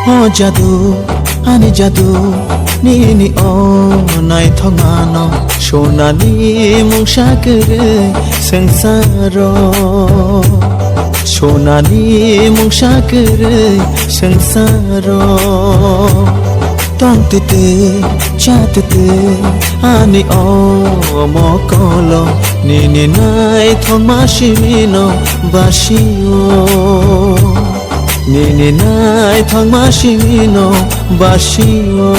ও জাদু আনি জাদু নিনি ও নাই থঙানো সোনালি মুংসাকেরে সংসার সোনালি মুংসাকেরে সংসার তন্তুতে চাতুতে আনি ও মকল নিনি নাই থমাসিমিনো বাসিও নিনি নাই থমাসিমিনো বাসিও